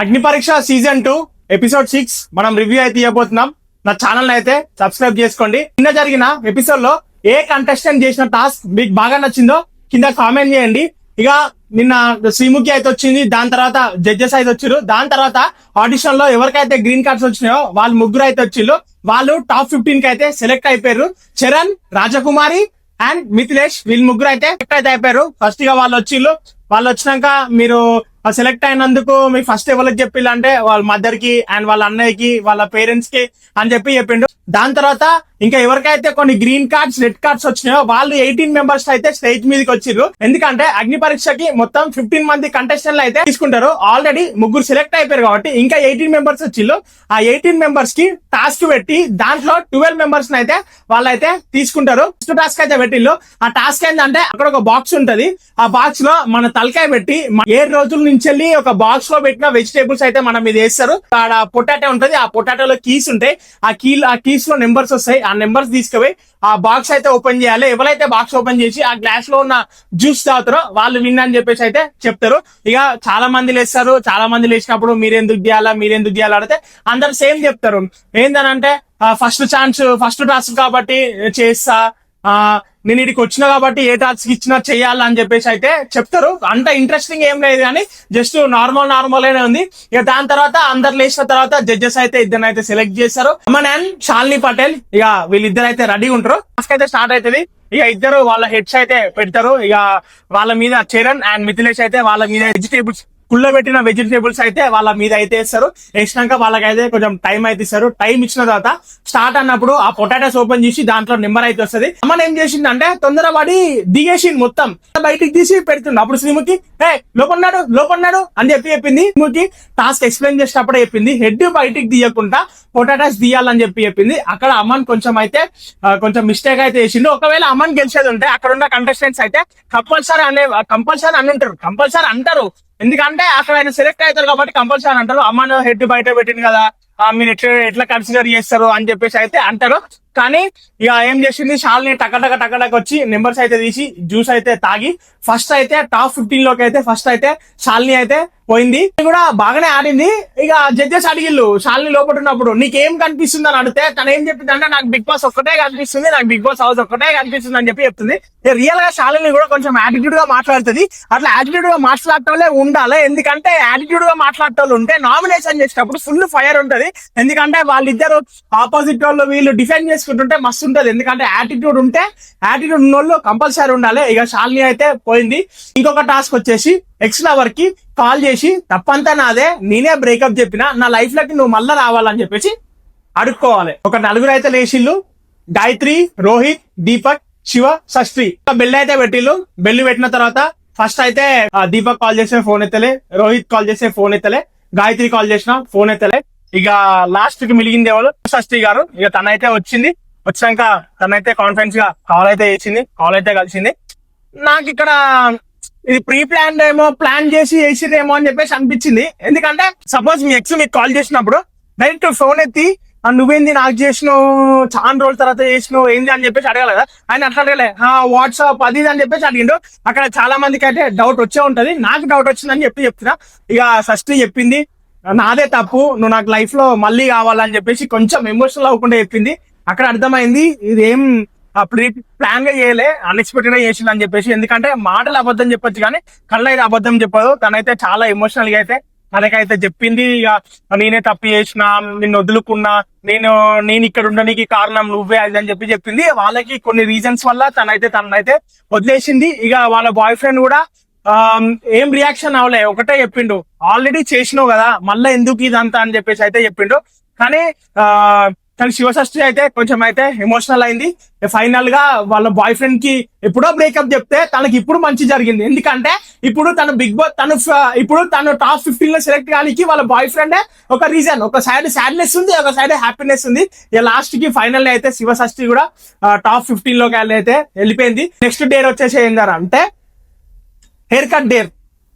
అగ్ని పరీక్ష season 2 episode 6 మనం రివ్యూ అయితే ఇవ్వబోతున్నాం. నా ఛానల్ అయితే సబ్స్క్రైబ్ చేసుకోండి. నిన్న జరిగిన ఎపిసోడ్ లో ఏ కంటెస్టెంట్ చేసిన టాస్క్ మీకు బాగా నచ్చిందో కింద కామెంట్ చేయండి. ఇక నిన్న శ్రీముఖి అయితే వచ్చింది, దాని తర్వాత జడ్జెస్ అయితే వచ్చారు. దాని తర్వాత ఆడిషన్ లో ఎవరికైతే గ్రీన్ కార్డ్స్ వచ్చినాయో వాళ్ళు ముగ్గురు అయితే వచ్చిళ్ళు. వాళ్ళు టాప్ 15 కి అయితే సెలెక్ట్ అయిపోయారు. చరణ్, రాజకుమారి అండ్ మిథిలేష్ వీళ్ళు ముగ్గురు అయితే సెలెక్ట్ అయితే అయిపోయారు. ఫస్ట్ గా వాళ్ళు వచ్చిళ్ళు. వాళ్ళు వచ్చినాక మీరు సెలెక్ట్ అయినందుకు మీకు ఫస్ట్ ఎవరికి చెప్పిల్లంటే వాళ్ళ మదర్ కి అండ్ వాళ్ళ అన్నయ్యకి వాళ్ళ పేరెంట్స్ కి అని చెప్పిండు. దాని తర్వాత ఇంకా ఎవరికైతే కొన్ని గ్రీన్ కార్డ్స్ రెడ్ కార్డ్స్ వచ్చినాయో వాళ్ళు 18 మెంబర్స్ అయితే స్టేజ్ మీదకి వచ్చిర్రు. ఎందుకంటే అగ్ని పరీక్షకి మొత్తం 15 మంది కంటెస్టెంట్లు అయితే తీసుకుంటారు. ఆల్రెడీ ముగ్గురు సెలెక్ట్ అయిపోయారు కాబట్టి ఇంకా 18 మెంబర్స్ వచ్చిళ్ళు. ఆ 18 మెంబర్స్ కి టాస్క్ పెట్టి దాంట్లో 12 మెంబర్స్ అయితే వాళ్ళైతే తీసుకుంటారు. ఫస్ట్ టాస్క్ అయితే పెట్టిళ్ళు. ఆ టాస్క్ ఏంటంటే అక్కడ ఒక బాక్స్ ఉంటది. ఆ బాక్స్ లో మన తలకాయ పెట్టి 7 రోజుల నుంచి ఒక బాక్స్ లో పెట్టిన వెజిటేబుల్స్ అయితే మనం ఇది వేస్తారు. ఆడ పొటాటో ఉంటది. ఆ పొటాటోలో కీస్ ఉంటాయి. ఆ కీస్ లో నెంబర్స్ వస్తాయి. ఆ నెంబర్స్ తీసుకుపోయి ఆ బాక్స్ అయితే ఓపెన్ చేయాలి. ఎవరైతే బాక్స్ ఓపెన్ చేసి ఆ గ్లాస్ లో ఉన్న జ్యూస్ తాగుతారో వాళ్ళు విన్ అని చెప్పేసి అయితే చెప్తారు. ఇక చాలా మంది లేస్తారు. చాలా మంది లేచినప్పుడు మీరెందుకు చేయాలా అడితే అందరు సేమ్ చెప్తారు. ఏందనంటే ఫస్ట్ టాస్క్ కాబట్టి చేస్తా, నేను ఇక్కడికి వచ్చినా కాబట్టి ఏ టాస్క్ ఇచ్చినా చెయ్యాలని చెప్పేసి అయితే చెప్తారు. అంత ఇంట్రెస్టింగ్ ఏం లేదు కానీ జస్ట్ నార్మల్ అయినా ఉంది. ఇక దాని తర్వాత అందరు లేచిన తర్వాత జడ్జెస్ అయితే ఇద్దరు అయితే సెలెక్ట్ చేస్తారు. అమన్ అండ్ శాలిని పటేల్. ఇక వీళ్ళిద్దరు అయితే రెడీగా ఉంటారు. టాస్క్ అయితే స్టార్ట్ అవుతుంది. ఇక ఇద్దరు వాళ్ళ హెడ్స్ అయితే పెడతారు. ఇక వాళ్ళ మీద చరణ్ అండ్ మిథిలేష్ అయితే వాళ్ళ మీద వెజిటేబుల్స్ పెట్టిన వెజిటేబుల్స్ అయితే వాళ్ళ మీద అయితే వేస్తారు. వేసినాక వాళ్ళకైతే కొంచెం టైం అయితే ఇస్తారు. టైం ఇచ్చిన తర్వాత స్టార్ట్ అన్నప్పుడు ఆ పొటాటోస్ ఓపెన్ చేసి దాంట్లో నెంబర్ అయితే వస్తుంది. అమ్మ ఏం చేసిందంటే తొందరపడి దిగేసింది, మొత్తం బయటికి తీసి పెడుతుంది. అప్పుడు శ్రీముఖి లోపన్నాడు అని చెప్పింది. శ్రీముఖి టాస్క్ ఎక్స్ప్లెయిన్ చేసేటప్పుడే చెప్పింది హెడ్ బయటికి తీయకుండా పొటాటోస్ తీయాలని చెప్పింది. అక్కడ అమ్మన్ కొంచెం మిస్టేక్ అయితే చేసిండు. ఒకవేళ అమ్మన్ గెలిచేది ఉంటే అక్కడ ఉన్న కంటెస్టెంట్స్ అయితే కంపల్సరీ అంటారు. ఎందుకంటే అక్కడ ఆయన సెలెక్ట్ అవుతారు కాబట్టి కంపల్సరీ అంటారు. అమ్మను హెడ్ బయట పెట్టింది కదా, మీరు ఎట్లా కన్సిడర్ చేస్తారు అని చెప్పేసి అయితే అంటారు. కానీ ఇక ఏం చేసింది, శాలిని టకటక వచ్చి నెంబర్స్ అయితే తీసి జ్యూస్ అయితే తాగి ఫస్ట్ అయితే టాప్ 15 లోకి అయితే ఫస్ట్ అయితే శాలిని అయితే పోయింది. కూడా బాగానే ఆడింది. ఇక జడ్జెస్ అడిగిళ్ళు శాలిని లోపల ఉన్నప్పుడు నీకేం కనిపిస్తుంది అని అడిగితే తను ఏం చెప్పింది అంటే నాకు బిగ్ బాస్ ఒక్కటే కనిపిస్తుంది, నాకు బిగ్ బాస్ హౌస్ ఒక్కటే కనిపిస్తుంది అని చెప్తుంది. రియల్ గా శాలిని కూడా కొంచెం యాటిట్యూడ్ గా మాట్లాడుతుంది. అట్లా యాటిట్యూడ్ గా మాట్లాడటంలే ఉండాలి. ఎందుకంటే యాటిట్యూడ్ గా మాట్లాడటం ఉంటే నామినేషన్ చేసేటప్పుడు ఫుల్ ఫైర్ ఉంటది. ఎందుకంటే వాళ్ళిద్దరు ఆపోజిట్ వాళ్ళు వీళ్ళు డిఫెండ్ చేసుకుంటుంటే మస్తు ఉంటది. ఎందుకంటే యాటిట్యూడ్ ఉన్న వాళ్ళు కంపల్సరీ ఉండాలి. ఇక శాలిని అయితే పోయింది. ఇంకొక టాస్క్ వచ్చేసి ఎక్స్ లవర్ కి కాల్ చేసి తప్పంతా నాదే, నేనే బ్రేకప్ చెప్పినా, నా లైఫ్ లోకి నువ్వు మళ్ళా రావాలని చెప్పేసి అడుక్కోవాలి. ఒక నలుగురు అయితే లేచిళ్ళు. గాయత్రి, రోహిత్, దీపక్, శివ, షష్ఠి. బెల్ అయితే పెట్టిళ్ళు. బెల్ పెట్టిన తర్వాత ఫస్ట్ అయితే దీపక్ కాల్ చేసే ఫోన్ ఎత్తలే, రోహిత్ కాల్ చేసే ఫోన్ ఎత్తలే, గాయత్రి కాల్ చేసిన ఫోన్ ఎత్తలే. ఇక లాస్ట్ కి మిలిగింది ఎవరు, షష్ఠి గారు. ఇక తనైతే వచ్చింది. వచ్చాక తనైతే కాన్ఫిడెన్స్ గా కాల్ అయితే కలిసింది. నాకు ఇక్కడ ఇది ప్రీ ప్లాన్ ఏమో, ప్లాన్ చేసి వేసిరేమో అని చెప్పేసి అనిపించింది. ఎందుకంటే సపోజ్ మీ ఎక్స్ మీకు కాల్ చేసినప్పుడు డైరెక్ట్ ఫోన్ ఎత్తి నువ్వేంది నాకు చేసినావు, చాలా రోజుల తర్వాత చేసినావు ఏంది అని చెప్పేసి అడగాలి కదా. ఆయన అట్లా అడగలే, వాట్సాప్ అది అని చెప్పేసి అడిగిండు. అక్కడ చాలా మందికి అయితే డౌట్ వచ్చే ఉంటది. నాకు డౌట్ వచ్చిందని చెప్తున్నా. ఇక షష్ఠి చెప్పింది నాదే తప్పు, నువ్వు నాకు లైఫ్ లో మళ్ళీ కావాలని చెప్పేసి కొంచెం ఎమోషనల్ అవ్వకుండా చెప్పింది. అక్కడ అర్థమైంది ఇదేం ప్లాన్ గా చేయలే, అన్ఎక్స్పెక్టెడ్ గా చేసింది అని చెప్పేసి. ఎందుకంటే మాటలు అబద్ధం చెప్పొచ్చు కానీ కళ్ళ అయితే అబద్ధం చెప్పదు. తనైతే చాలా ఎమోషనల్ గా అయితే తనకైతే చెప్పింది. ఇక నేనే తప్పు చేసిన, నిన్ను వదులుకున్నా, నేను ఇక్కడ ఉండడానికి కారణం నువ్వే అది అని చెప్పింది. వాళ్ళకి కొన్ని రీజన్స్ వల్ల తనైతే వదిలేసింది. ఇక వాళ్ళ బాయ్ ఫ్రెండ్ కూడా ఏం రియాక్షన్ అవ్వలే, ఒకటే చెప్పిండు ఆల్రెడీ చేసినావు కదా మళ్ళీ ఎందుకు ఇదంతా అని చెప్పేసి అయితే చెప్పిండు. కానీ తన శివషష్ఠి అయితే కొంచెం అయితే ఎమోషనల్ అయింది. ఫైనల్ గా వాళ్ళ బాయ్ ఫ్రెండ్ కి ఎప్పుడో బ్రేకప్ చెప్తే తనకి ఇప్పుడు మంచి జరిగింది. ఎందుకంటే ఇప్పుడు తను టాప్ 15 లో సెలెక్ట్ కానికి వాళ్ళ బాయ్ ఫ్రెండ్ ఒక రీజన్, ఒక సైడ్ సాడ్నెస్ ఉంది, ఒక సైడ్ హ్యాపీనెస్ ఉంది. లాస్ట్ కి ఫైనల్ అయితే శివషష్ఠి కూడా టాప్ 15 లోకి అయితే వెళ్ళిపోయింది. నెక్స్ట్ డేర్ వచ్చేసి ఏంటంటే హెయిర్ కట్ డేర్.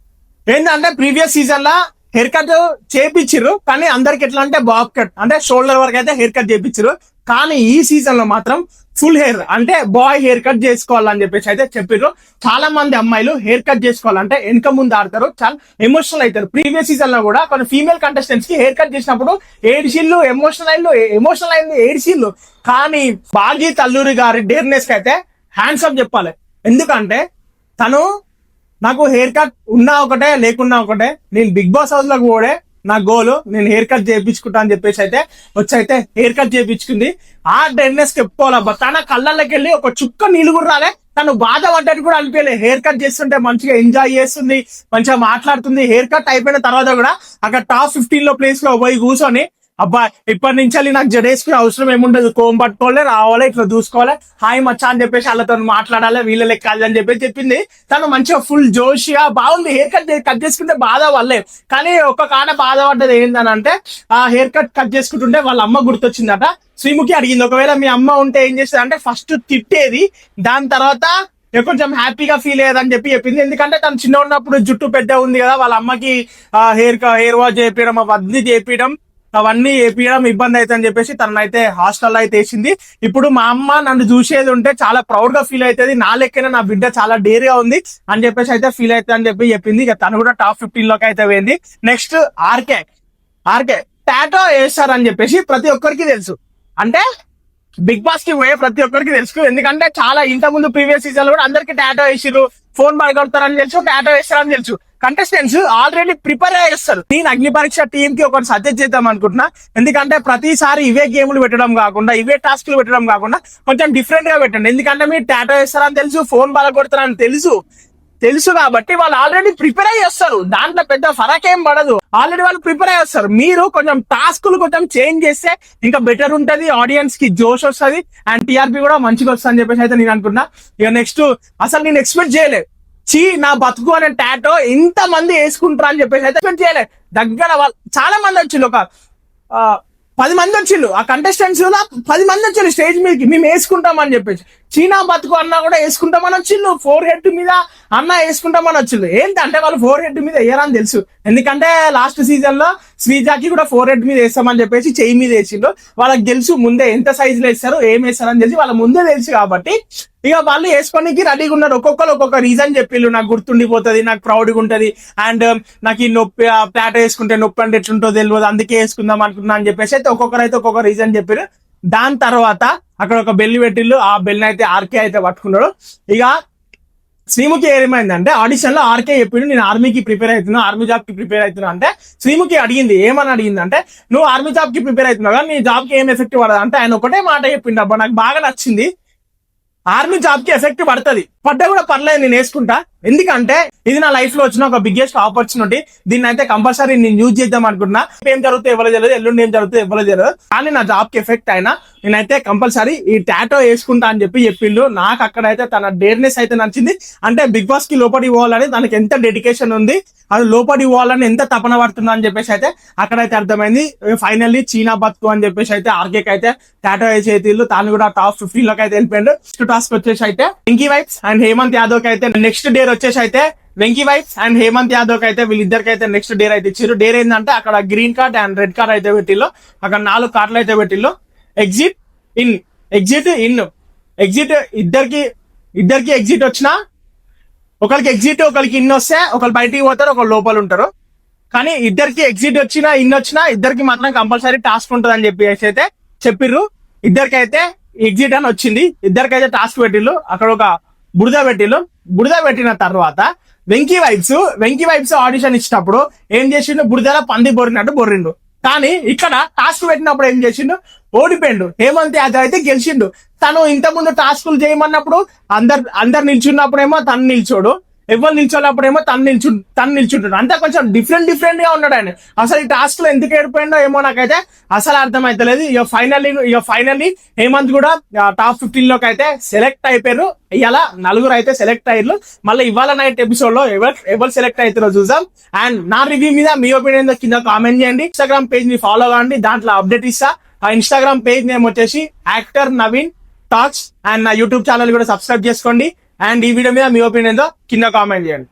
ఏంటంటే ప్రీవియస్ సీజన్ లా హెయిర్ కట్ చేపించారు. కానీ అందరికి ఎట్లా అంటే బాబ్ కట్ అంటే షోల్డర్ వరకు అయితే హెయిర్ కట్ చేపించారు. కానీ ఈ సీజన్ లో మాత్రం ఫుల్ హెయిర్ అంటే బాయ్ హెయిర్ కట్ చేసుకోవాలని చెప్పేసి అయితే చెప్పారు. చాలా మంది అమ్మాయిలు హెయిర్ కట్ చేసుకోవాలంటే వెనక ముందు ఆడతారు, చాలా ఎమోషనల్ అవుతారు. ప్రీవియస్ సీజన్ లో కూడా కొన్ని ఫీమేల్ కంటెస్టెంట్స్ కి హెయిర్ కట్ చేసినప్పుడు ఏడ్చిళ్ళు, ఎమోషనల్ అయింది ఏడ్చిళ్ళు. కానీ బాగి తల్లూరి గారి డేర్నెస్ కి అయితే హ్యాండ్స్ అప్ చెప్పాలి. ఎందుకంటే తను నాకు హెయిర్ కట్ ఉన్నా ఒకటే లేకున్నా ఒకటే, నేను బిగ్ బాస్ హౌస్ లోకి పోడే నా గోలు, నేను హెయిర్ కట్ చేయించుకుంటా అని చెప్పేసి అయితే వచ్చి హెయిర్ కట్ చేయించుకుంది. ఆ డెడ్నెస్ చెప్పుకోవాలబ్బా. తన కళ్ళకి వెళ్ళి ఒక చుక్క నీళ్ళు కూడా రాలే, తను బాధపడ్డట్టు కూడా అనిపించలే. హెయిర్ కట్ చేస్తుంటే మంచిగా ఎంజాయ్ చేస్తుంది, మంచిగా మాట్లాడుతుంది. హెయిర్ కట్ అయిపోయిన తర్వాత కూడా అక్కడ టాప్ 15 లో ప్లేస్ లో పోయి కూర్చొని అబ్బా ఇప్పటి నుంచి నాకు జడేసుకునే అవసరం ఏముండదు, కోం పట్టుకోవాలి, రావాలి, ఇట్లా చూసుకోవాలి, హాయ్ మచ్చా అని చెప్పేసి వాళ్ళతో మాట్లాడాలి, వీళ్ళ లెక్కాలి అని చెప్పేసి చెప్పింది. తను మంచిగా ఫుల్ జోషిగా బాగుంది. హెయిర్ కట్ చేసుకుంటే బాధ వాళ్ళే. కానీ ఒక కాడ బాధపడ్డది ఏందని అంటే, ఆ హెయిర్ కట్ చేసుకుంటుంటే వాళ్ళ అమ్మ గుర్తొచ్చిందట. శ్రీముఖి అడిగింది, ఒకవేళ మీ అమ్మ ఉంటే ఏం చేస్తుంది అంటే ఫస్ట్ తిట్టేది, దాని తర్వాత కొంచెం హ్యాపీగా ఫీల్ అయ్యేదని చెప్పింది. ఎందుకంటే తను చిన్న ఉన్నప్పుడు జుట్టు పెద్ద ఉంది కదా, వాళ్ళ అమ్మకి హెయిర్ వాష్ చేపించడం, అవన్నీ చేపించడం, అవన్నీ వేపించడం ఇబ్బంది అవుతుంది అని చెప్పేసి తనైతే హాస్టల్లో అయితే వేసింది. ఇప్పుడు మా అమ్మ నన్ను చూసేది ఉంటే చాలా ప్రౌడ్ గా ఫీల్ అవుతుంది, నా లెక్కనే నా బిడ్డ చాలా డేర్ గా ఉంది అని చెప్పేసి అయితే ఫీల్ అవుతుంది అని చెప్పింది. ఇక తను కూడా టాప్ 15 లోకి అయితే పోయింది. నెక్స్ట్ ఆర్కే టాటో వేస్తారని చెప్పేసి ప్రతి ఒక్కరికి తెలుసు. అంటే బిగ్ బాస్ కి పోయే ప్రతి ఒక్కరికి తెలుసు. ఎందుకంటే చాలా ఇంత ముందు ప్రీవియస్ సీజన్ లో కూడా అందరికి టాటో వేసిరు, ఫోన్ పడగొడతారని తెలుసు, టాటో వేస్తారని తెలుసు. కంటెస్టెంట్స్ ఆల్రెడీ ప్రిపేర్ చేస్తారు. నేను అగ్ని పరీక్ష టీమ్ కి ఒకటి సజెస్ట్ చేద్దాం అనుకుంటున్నా. ఎందుకంటే ప్రతిసారి ఇవే గేమ్లు పెట్టడం కాకుండా, ఇవే టాస్క్లు పెట్టడం కాకుండా కొంచెం డిఫరెంట్ గా పెట్టండి. ఎందుకంటే మీరు టాటో వేస్తారని తెలుసు, ఫోన్ పడగొడతారని తెలుసు కాబట్టి వాళ్ళు ఆల్రెడీ ప్రిపేర్ అయ్యి వస్తారు. దాంట్లో పెద్ద ఫరక్ ఏం పడదు, ఆల్రెడీ వాళ్ళు ప్రిపేర్ అయ్యి వస్తారు. మీరు కొంచెం టాస్కులు కొంచెం చేంజ్ చేస్తే ఇంకా బెటర్ ఉంటది, ఆడియన్స్ కి జోష్ వస్తుంది, అండ్ టీఆర్పీ కూడా మంచిగా వస్తుంది అని చెప్పేసి అయితే నేను అనుకున్నా. ఇక నెక్స్ట్ అసలు నేను ఎక్స్పెక్ట్ చేయలేదు, నా బతుకు అనే టాటో ఇంత మంది వేసుకుంటారు అని చెప్పేసి అయితే ఎక్స్పెక్ట్ చేయలేదు. దగ్గర వాళ్ళు చాలా మంది వచ్చిండు, ఒక 10 మంది వచ్చిండు. ఆ కంటెస్టెంట్స్ 10 మంది వచ్చిండు స్టేజ్ మీదకి, మేము వేసుకుంటామని చెప్పేసి. చీనా బతుకు అన్న కూడా వేసుకుంటామని వచ్చిండు, 4 హెడ్ మీద అన్న వేసుకుంటామని వచ్చిండు. ఏంటంటే వాళ్ళు 4 హెడ్ మీద వేయరని తెలుసు. ఎందుకంటే లాస్ట్ సీజన్ లో శ్రీజాకి కూడా 4 హెడ్ మీద వేస్తామని చెప్పేసి చెయ్యి మీద వేసిండు. వాళ్ళకి తెలుసు ముందే ఎంత సైజులో వేస్తారు, ఏం వేస్తారని తెలిసి వాళ్ళ ముందే తెలుసు. కాబట్టి ఇక వాళ్ళు వేసుకోనికి రెడీగా ఉన్నారు. ఒక్కొక్కరు ఒక్కొక్క రీజన్ చెప్పిళ్ళు, నాకు గుర్తుండిపోతుంది, నాకు ప్రౌడ్గా ఉంటది, అండ్ నాకు ఈ నొప్పి ప్లాట్ వేసుకుంటే నొప్పి అంటే ఎట్లుంటో తెలియదు, అందుకే వేసుకుందాం అనుకున్నా అని చెప్పేసి అయితే ఒక్కొక్క రీజన్ చెప్పారు. దాని తర్వాత అక్కడ ఒక బెల్ పెట్టిళ్ళు, ఆ బెల్ అయితే ఆర్కే అయితే పట్టుకున్నాడు. ఇక శ్రీముఖి ఏమైందంటే ఆడిషన్ లో ఆర్కే చెప్పిండు, నేను ఆర్మీకి ప్రిపేర్ అవుతున్నా, ఆర్మీ జాబ్ కి ప్రిపేర్ అవుతున్నా. అంటే శ్రీముఖి ఏమని అడిగింది అంటే, నువ్వు ఆర్మీ జాబ్ కి ప్రిపేర్ అవుతున్నావు కానీ నీ జాబ్ కి ఏం ఎఫెక్ట్ పడదు అంటే, ఆయన ఒకటే మాట చెప్పిండు. అబ్బా నాకు బాగా నచ్చింది, ఆర్మీ జాబ్ కి ఎఫెక్ట్ పడుతుంది, పడ్డా కూడా పర్లేదు నేను వేసుకుంటా. ఎందుకంటే ఇది నా లైఫ్ లో వచ్చిన ఒక బిగ్గెస్ట్ ఆపర్చునిటీ, దీన్ని అయితే కంపల్సరీ నేను యూజ్ చేద్దాం అనుకుంటున్నా. ఏం జరుగుతుంది ఎవరో తెలియదు, ఎల్లుండి ఏం జరుగుతుంది ఎవరో తెలియదు, కానీ నా జాబ్ కి ఎఫెక్ట్ అయినా నేనైతే కంపల్సరీ ఈ టాటో వేసుకుంటా అని చెప్పిండు. నాకు అక్కడైతే తన డేర్నెస్ అయితే నచ్చింది. అంటే బిగ్ బాస్ కి లోపలికి పోవాలని తనకి ఎంత డెడికేషన్ ఉంది, అది లోపలికి పోవాలని ఎంత తపన పడుతున్నా అని చెప్పేసి అయితే అక్కడైతే అర్థమైంది. ఫైనల్లీ చీనా బతుకు అని చెప్పేసి అయితే ఆర్కేకి అయితే టాటో వేసేతిళ్ళు, తాను కూడా టాప్ 15 లోకి అయితే వెళ్ళిపోయాడు. నెక్స్ట్ టాస్క్ వచ్చేసి అయితే వెంకీ వైబ్స్ అండ్ హేమంత్ యాదవ్ కి అయితే నెక్స్ట్ డేర్ వచ్చేసి అయితే వెంకీ వైబ్స్ అండ్ హేమంత్ యాదవ్ కి అయితే వీళ్ళిద్దరికి అయితే నెక్స్ట్ డేర్ అయితే ఇచ్చారు. డేర్ ఏంటంటే అక్కడ green card and red card అయితే పెట్టిల్లో, అక్కడ 4 కార్డులు అయితే పెట్టిల్లో. ఎగ్జిట్ ఇన్ ఇద్దరికి ఎగ్జిట్ వచ్చినా, ఒకరికి ఎగ్జిట్ ఒకరికి ఇన్ వస్తే ఒకరు బయటికి పోతారు, ఒకరు లోపల ఉంటారు. కానీ ఇద్దరికి ఎగ్జిట్ వచ్చినా ఇన్ వచ్చినా ఇద్దరికి మాత్రం కంపల్సరీ టాస్క్ ఉంటుంది అని చెప్పేసి అయితే చెప్పిర్రు. ఇద్దరికైతే ఎగ్జిట్ అని వచ్చింది, ఇద్దరికైతే టాస్క్ పెట్టిళ్ళు. అక్కడ ఒక బురద పెట్టిన తర్వాత వెంకీ వైబ్స్ ఆడిషన్ ఇచ్చినప్పుడు ఏం చేసిండు, బురదలో పంది బొరినట్టు బొర్రిండు. కానీ ఇక్కడ టాస్క్ పెట్టినప్పుడు ఏం చేసిండు, ఓడిపోయిండు. హేమంత్ యాదవ్ అయితే గెలిచిండు. తను ఇంత ముందు టాస్కులు చేయమన్నప్పుడు అందరు నిల్చున్నప్పుడేమో తను నిల్చోడు, ఎవరు నిల్చోనప్పుడేమో తను నిల్చుంటాడు. అంతా కొంచెం డిఫరెంట్ గా ఉన్నాడు ఆయన. అసలు ఈ టాస్క్ లో ఎందుకు ఏడిపోయిండో ఏమో నాకైతే అసలు అర్థమైతలేదు. ఇక ఫైనల్లీ హేమంత్ కూడా టాప్ 15 లోకి అయితే సెలెక్ట్ అయిపోయారు. ఇలా 4 అయితే సెలెక్ట్ అయ్యారు. మళ్ళీ ఇవాళ నైట్ ఎపిసోడ్ లో ఎవరు సెలెక్ట్ అవుతారో చూద్దాం. అండ్ నా రివ్యూ మీద మీ ఒపీనియన్ కింద కామెంట్ చేయండి. ఇన్స్టాగ్రామ్ పేజ్ ని ఫాలో కావండి, దాంట్లో అప్డేట్ ఇస్తా. ఆ ఇన్స్టాగ్రామ్ పేజ్ నేమ్ వచ్చేసి యాక్టర్ నవీన్ టాక్స్, అండ్ నా యూట్యూబ్ ఛానల్ కూడా సబ్స్క్రైబ్ చేసుకోండి. అండ్ ఈ వీడియో మీద మీ ఒపీనియన్ కింద కామెంట్ చేయండి.